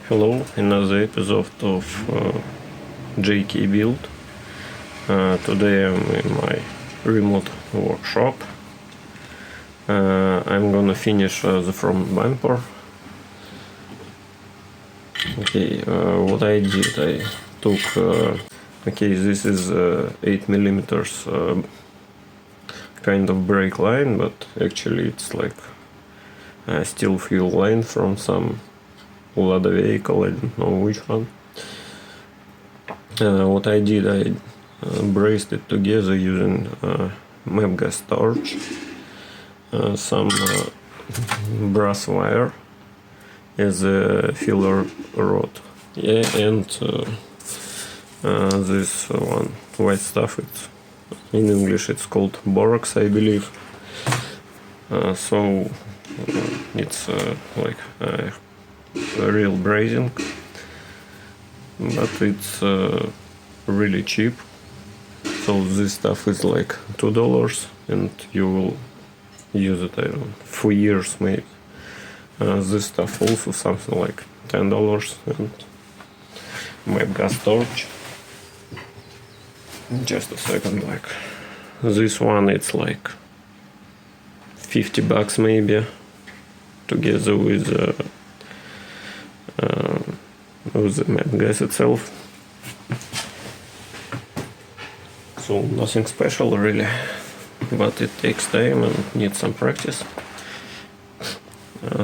Hello, another episode of JK Build. Today I'm in my remote workshop. I'm gonna finish the front bumper. Okay, what I did, I took, this is 8 millimeters kind of brake line, but actually it's like a steel fuel line from some Lada vehicle, I don't know which one. What I did, I braced it together using map gas torch, some brass wire as a filler rod, yeah, and this one white stuff. It's in English it's called borax, I believe. So it's like a real brazing, but it's really cheap. So this stuff is like $2, and you will use it, I don't know, for years maybe. This stuff also something like $10, and my gas torch. Just a second, like this one, it's like $50 maybe, together with the map gas itself. So nothing special really, but it takes time and needs some practice.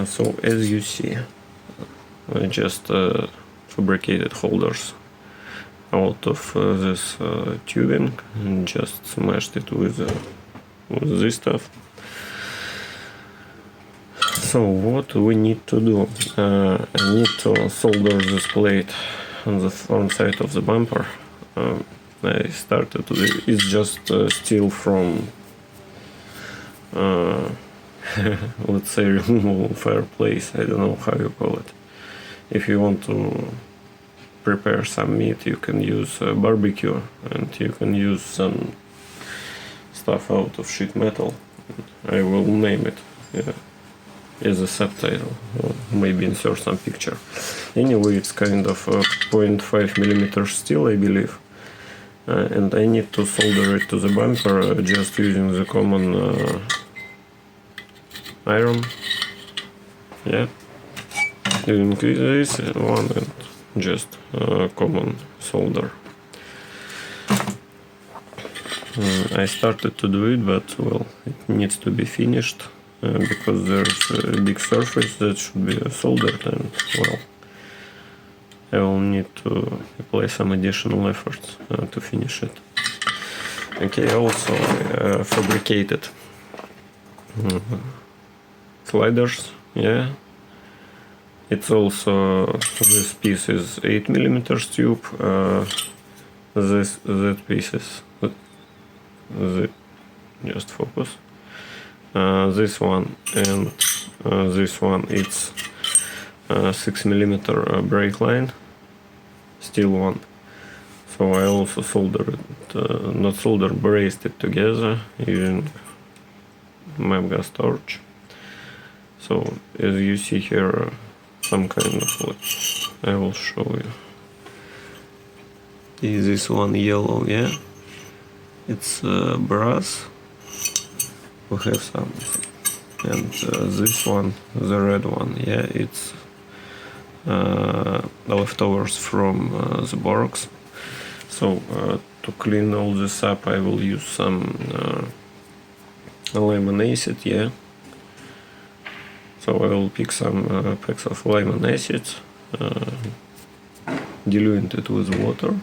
So as you see, I just fabricated holders out of this tubing and just smashed it with this stuff. So what we need to do, I need to solder this plate on the front side of the bumper. I started with, it's just steel from let's say removable fireplace, I don't know how you call it. If you want to prepare some meat, you can use barbecue, and you can use some stuff out of sheet metal. I will name it as a subtitle, or maybe insert some picture. Anyway, it's kind of a 0.5 millimeter steel, I believe, and I need to solder it to the bumper just using the common iron, yeah, using this one and just common solder. I started to do it, but well, it needs to be finished because there's a big surface that should be soldered, and well, I will need to apply some additional efforts to finish it. Okay, also I fabricated sliders, yeah. It's also, this piece is 8 millimeters tube, that piece is, just focus, this one and this one, it's 6 millimeter brake line, steel one. So I also soldered it, not soldered, braced it together using map gas torch. So as you see here, some kind of, I will show you. Is this one yellow, yeah? It's brass. We have some, and this one, the red one, yeah, it's leftovers from the borax. So to clean all this up, I will use some lemon acid, yeah. So I will pick some packs of lemon acid, dilute it with water,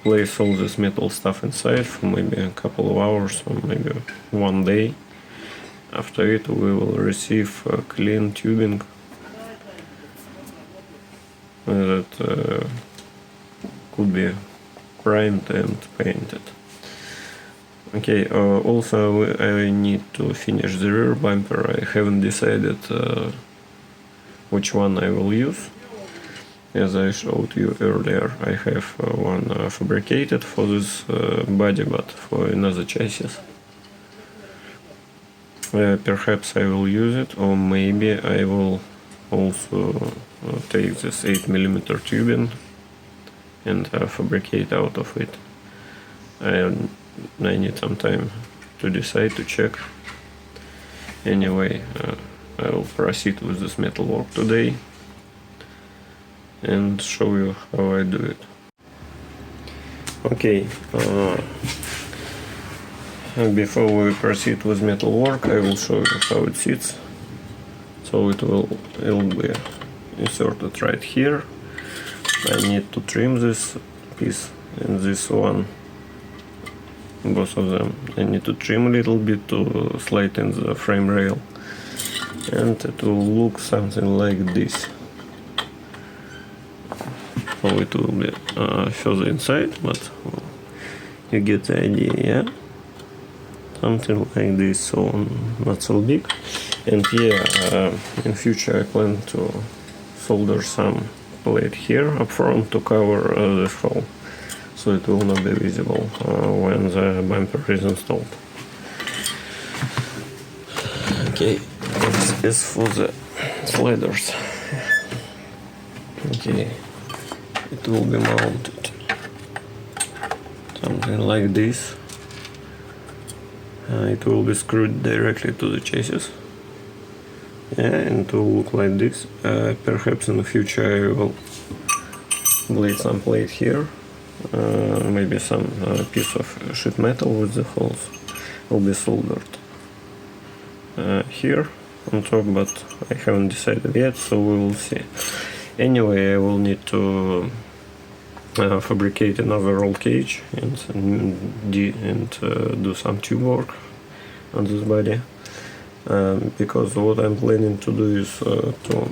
place all this metal stuff inside for maybe a couple of hours or maybe one day. After it, we will receive clean tubing that could be primed and painted. Okay, also I need to finish the rear bumper. I haven't decided which one I will use. As I showed you earlier, I have one fabricated for this body, but for another chassis. Perhaps I will use it, or maybe I will also take this 8mm tubing and fabricate out of it. I need some time to decide, to check. Anyway, I will proceed with this metalwork today and show you how I do it. Okay, before we proceed with metalwork, I will show you how it sits. So it will be inserted right here. I need to trim this piece and this one, both of them. I need to trim a little bit to slide in the frame rail, and it will look something like this. So it will be further inside, but you get the idea, yeah? Something like this, so not so big. And yeah, in future I plan to solder some plate here up front to cover this hole, so it will not be visible when the bumper is installed. Okay, this is for the sliders. Okay, it will be mounted something like this. It will be screwed directly to the chassis. Yeah, and it will look like this. Perhaps in the future I will blade some plate here. Maybe some piece of sheet metal with the holes will be soldered here on top, but I haven't decided yet, so we will see. Anyway, I will need to fabricate another roll cage and do some tube work on this body, because what I'm planning to do is to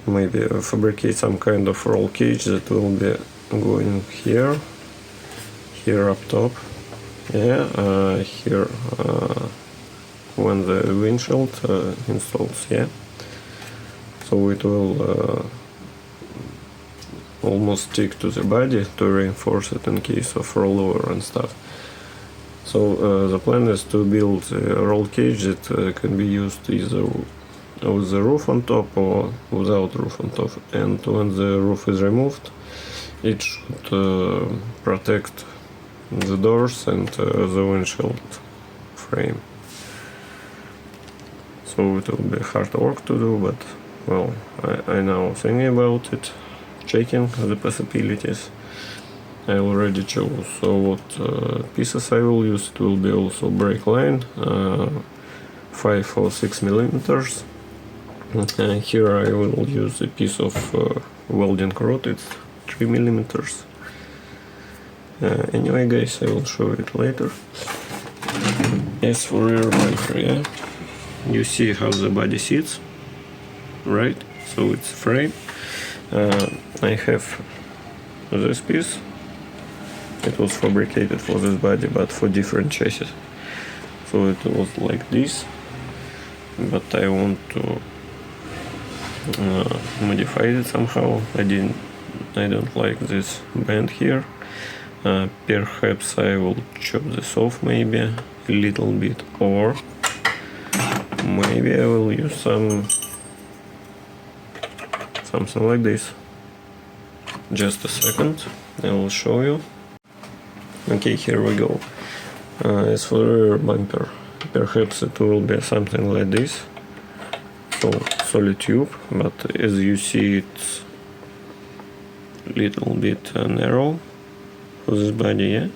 maybe fabricate some kind of roll cage that will be going here up top, yeah, here when the windshield installs, yeah. So it will almost stick to the body to reinforce it in case of rollover and stuff. So the plan is to build a roll cage that can be used either with the roof on top or without roof on top, and when the roof is removed, it should protect the doors and the windshield frame. So it will be hard work to do, but well, I now thinking about it, checking the possibilities. I already chose what pieces I will use. It will be also brake line, 5 or 6 millimeters. Here I will use a piece of welding rod, it's 3 millimeters. Anyway guys, I will show it later. As for rear bumper, yeah, you see how the body sits, right? So it's frame. I have this piece. It was fabricated for this body, but for different chassis. So it was like this, but I want to modify it somehow. I don't like this bend here. Perhaps I will chop this off maybe a little bit, or maybe I will use something like this. Just a second, I will show you. Okay, here we go. As for the rear bumper, perhaps it will be something like this. So solid tube, but as you see, it's a little bit narrow for this body, yeah,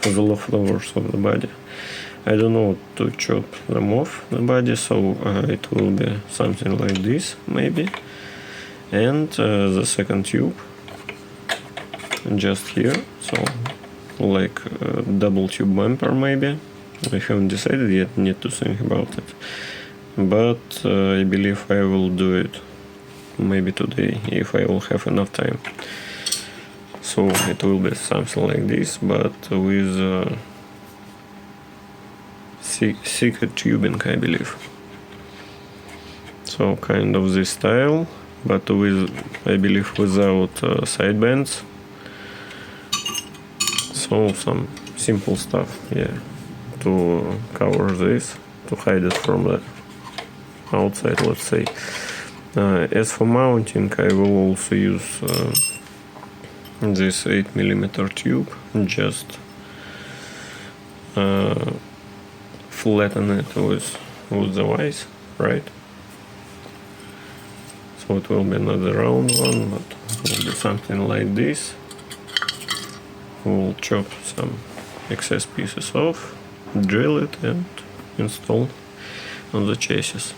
for the leftovers of the body. I don't know to chop them off the body, so it will be something like this maybe. And the second tube just here, so like a double tube bumper maybe. I haven't decided yet, need to think about it, but I believe I will do it maybe today if I will have enough time. So it will be something like this, but with thicker tubing, I believe. So kind of this style, but with, I believe, without side bands. So some simple stuff, yeah, to cover this, to hide it from the outside, let's say. As for mounting, I will also use this 8mm tube, just flatten it with the vise, right? So it will be not a round one, but it will be something like this. We'll chop some excess pieces off, drill it and install on the chassis.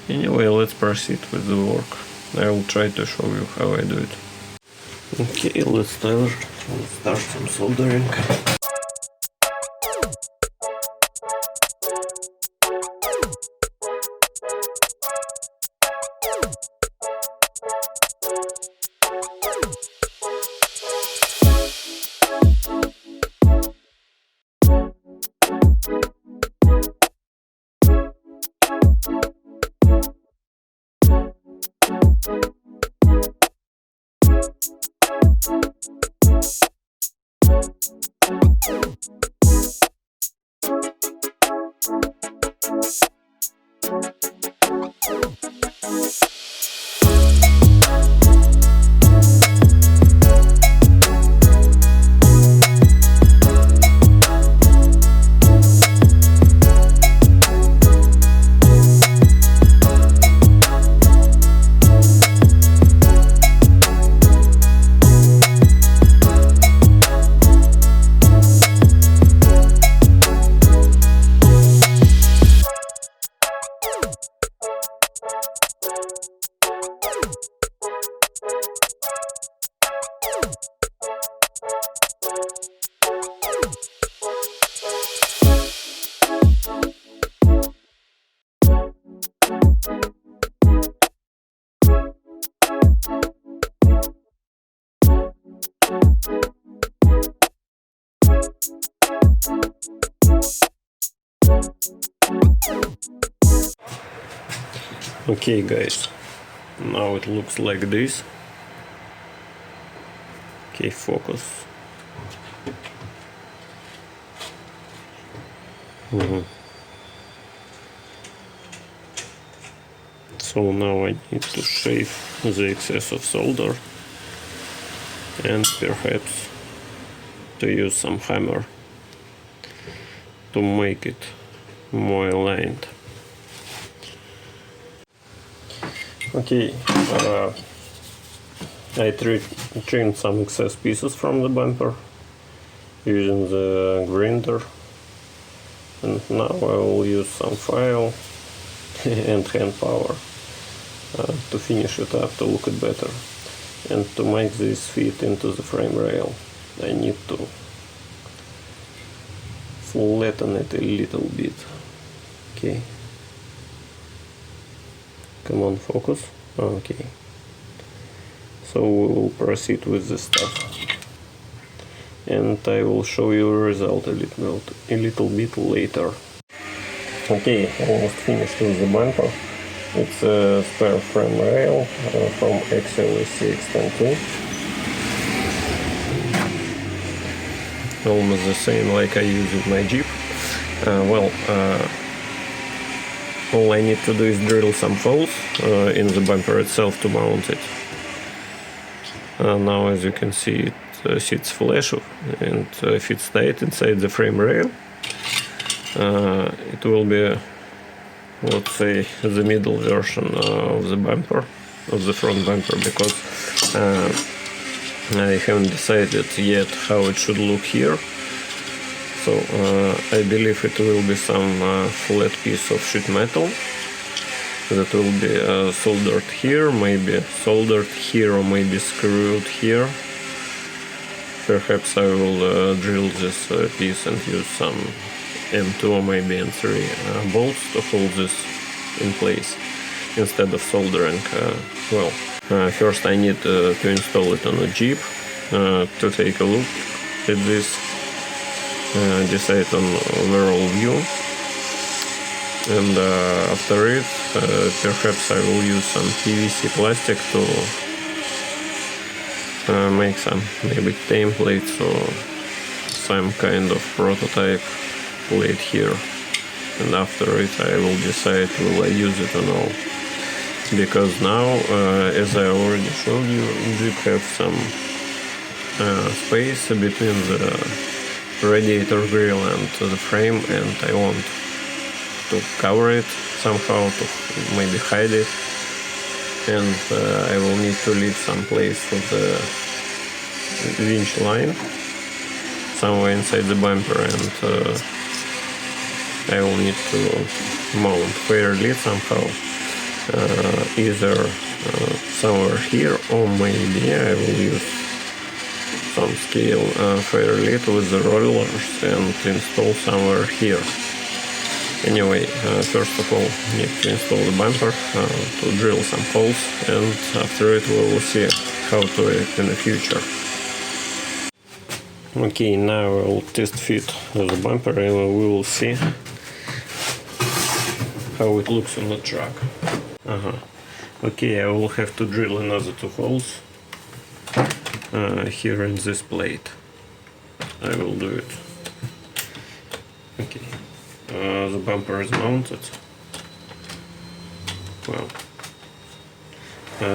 Anyway, let's proceed with the work. I will try to show you how I do it. Okay, let's start some soldering. Okay guys, now it looks like this. Okay, focus. So now I need to shave the excess of solder and perhaps to use some hammer to make it more aligned. Okay, I trimmed some excess pieces from the bumper using the grinder, and now I will use some file and hand power to finish it up, to look it better. And to make this fit into the frame rail, I need to flatten it a little bit. Okay. Come on, focus. Okay. So we will proceed with the stuff, and I will show you a result a little bit later. Okay, almost finished with the bumper. It's a spare frame rail from XLSC X10 almost the same like I use with my Jeep. All I need to do is drill some holes in the bumper itself to mount it. Now, as you can see, it sits flush and fits tight inside the frame rail. It will be, let's say, the middle version of the bumper, of the front bumper, because I haven't decided yet how it should look here. So I believe it will be some flat piece of sheet metal that will be soldered here, maybe soldered here, or maybe screwed here. Perhaps I will drill this piece and use some M2 or maybe M3 bolts to hold this in place instead of soldering. First I need to install it on a Jeep to take a look at this. Decide on overall view, and after it perhaps I will use some PVC plastic to make some maybe templates or some kind of prototype plate here and after it I will decide will I use it or no. Because now, as I already showed you, Jeep have some space between the radiator grill and the frame, and I want to cover it somehow, to maybe hide it, and I will need to leave some place for the winch line somewhere inside the bumper, and I will need to mount fair lid somehow, either somewhere here, or maybe I will use some scale fair lid with the rollers and install somewhere here. Anyway, first of all, need to install the bumper, to drill some holes, and after it we will see how to act in the future. Okay, now I will test fit the bumper and we will see how it looks on the truck. Okay, I will have to drill another 2 holes here in this plate. I will do it. Okay. The bumper is mounted. Well,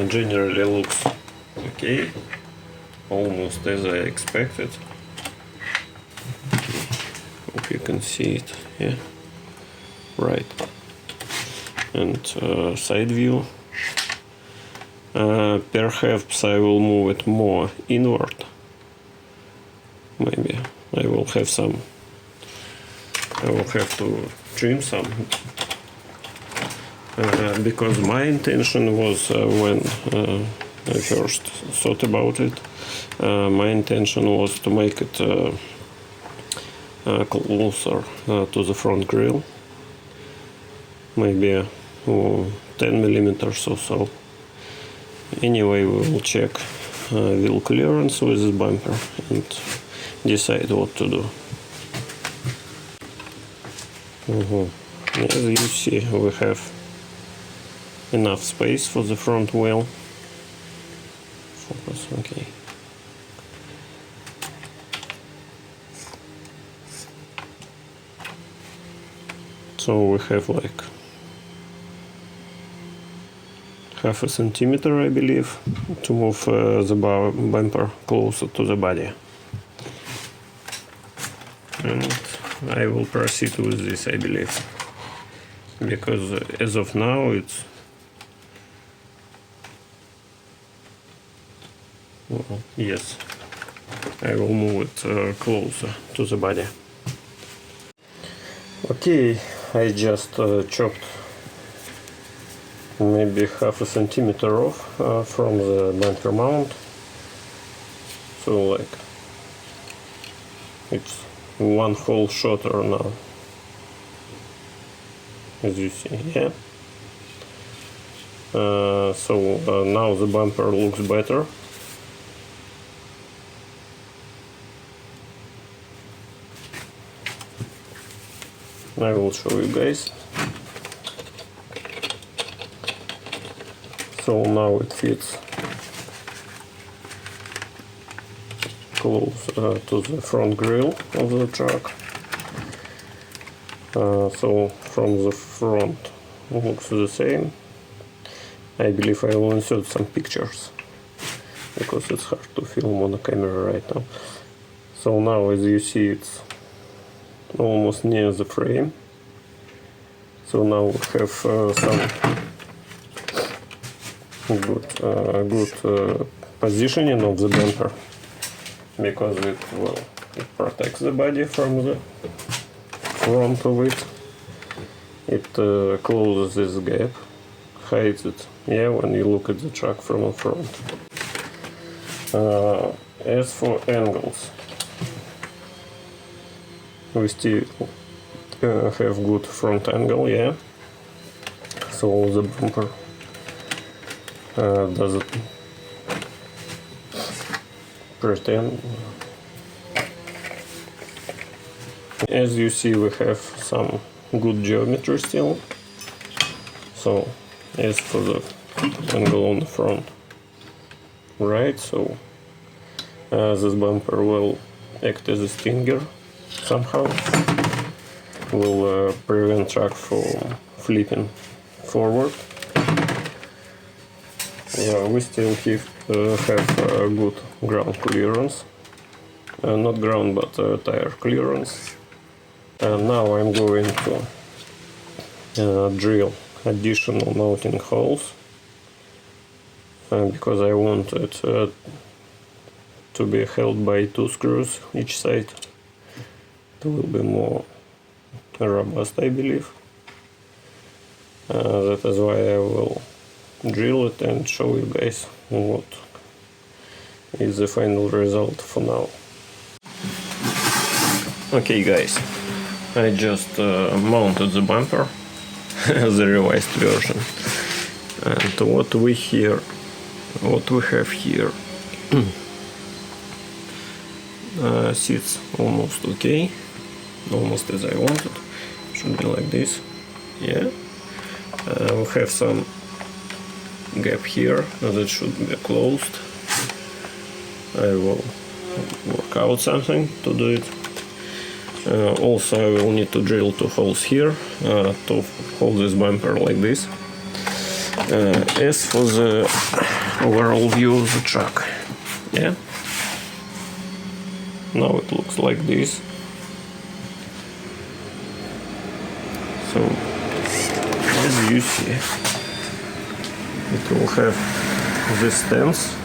generally looks okay, almost as I expected. Hope you can see it. Yeah, right. And side view. Perhaps I will move it more inward. Maybe I will have to trim some, because my intention was, when I first thought about it, my intention was to make it closer to the front grille, maybe 10 millimeters or so. Anyway, we will check wheel clearance with the bumper and decide what to do. As you see, we have enough space for the front wheel. Focus, okay. So we have like half a centimeter, I believe, to move the bumper closer to the body. And I will proceed with this, I believe, because as of now it's, well, yes, I will move it closer to the body. Okay, I just chopped maybe half a centimeter off from the bumper mount, so like it's 1 hole shorter now, as you see. Yeah. So now the bumper looks better. I will show you guys. So now it fits close to the front grille of the truck. So from the front looks the same. I believe I will insert some pictures because it's hard to film on the camera right now. So now, as you see, it's almost near the frame. So now we have some good positioning of the bumper, because it protects the body from the front of it. It closes this gap, hides it. Yeah, when you look at the truck from the front. As for angles, we still have good front angle. Yeah. So the bumper doesn't pretend. As you see, we have some good geometry still. So as for the angle on the front, right, so this bumper will act as a stinger somehow. will prevent truck from flipping forward. Yeah, we still have good ground clearance, not ground but tire clearance. And now I'm going to drill additional mounting holes because I want it to be held by 2 screws each side. It will be more robust, I believe. That is why I will drill it and show you guys what is the final result for now. Okay guys, I just mounted the bumper, the revised version, and what we have here sits almost okay, almost as I wanted. Should be like this. Yeah, we have some gap here that should be closed. I will work out something to do it. Also I will need to drill 2 holes here to hold this bumper like this. As for the overall view of the truck, yeah, now it looks like this. So as you see, it will have this stance,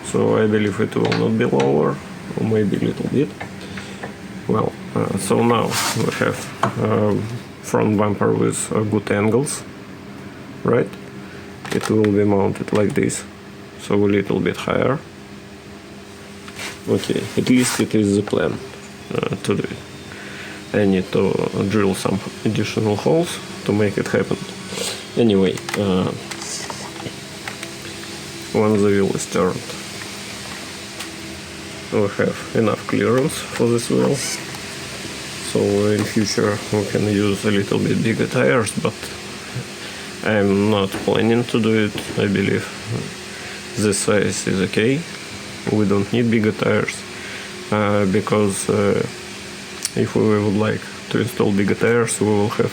so I believe it will not be lower, or maybe a little bit. Well, so now we have front bumper with good angles, right? It will be mounted like this, so a little bit higher. Okay, at least it is the plan to do it. I need to drill some additional holes to make it happen. Anyway, when the wheel is turned, we have enough clearance for this wheel, so in future we can use a little bit bigger tires, but I'm not planning to do it. I believe this size is okay. We don't need bigger tires because if we would like to install bigger tires, we will have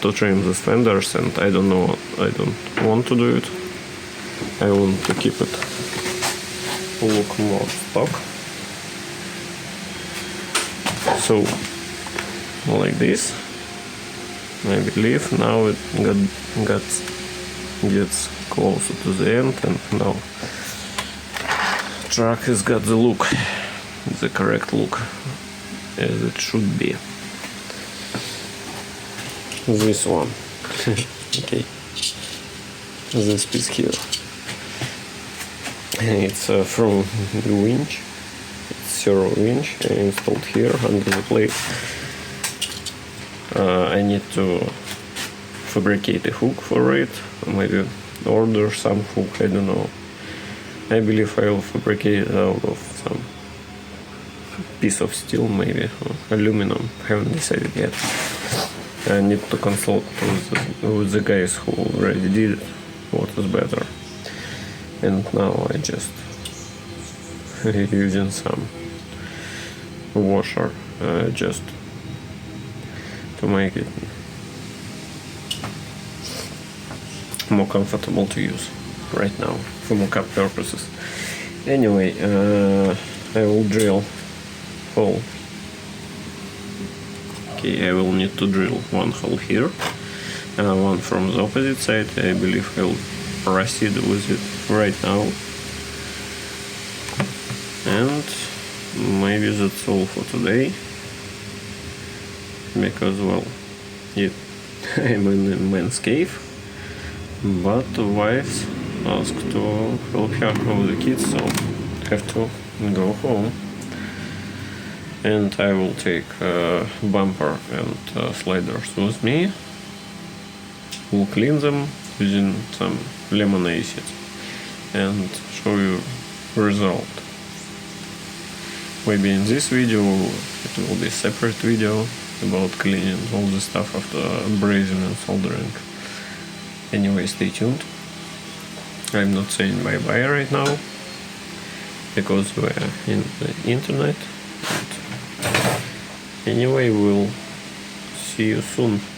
to trim the fenders, and I don't want to do it. I want to keep it look more stock. So like this, I believe now it gets closer to the end, and now truck has got the look, the correct look, as it should be. This one. Okay, this piece here, it's from the winch. It's zero winch installed here under the plate. I need to fabricate a hook for it, maybe order some hook, I don't know. I believe I will fabricate it out of some piece of steel, maybe, or aluminum, haven't decided yet. I need to consult with the guys who already did it, what is better. And now I just using some washer just to make it more comfortable to use right now for mock-up purposes. Anyway, I will drill hole. Okay, I will need to drill 1 hole here, one from the opposite side. I believe I will proceed with it right now, and maybe that's all for today, because well, I'm in a man's cave, but the wife asked to help her with the kids, so I have to go home. And I will take bumper and sliders with me. We'll clean them using some lemon acid and show you result. Maybe in this video it will be a separate video about cleaning all the stuff after brazing and soldering. Anyway, stay tuned. I'm not saying bye bye right now because we're in the internet. Anyway, we'll see you soon.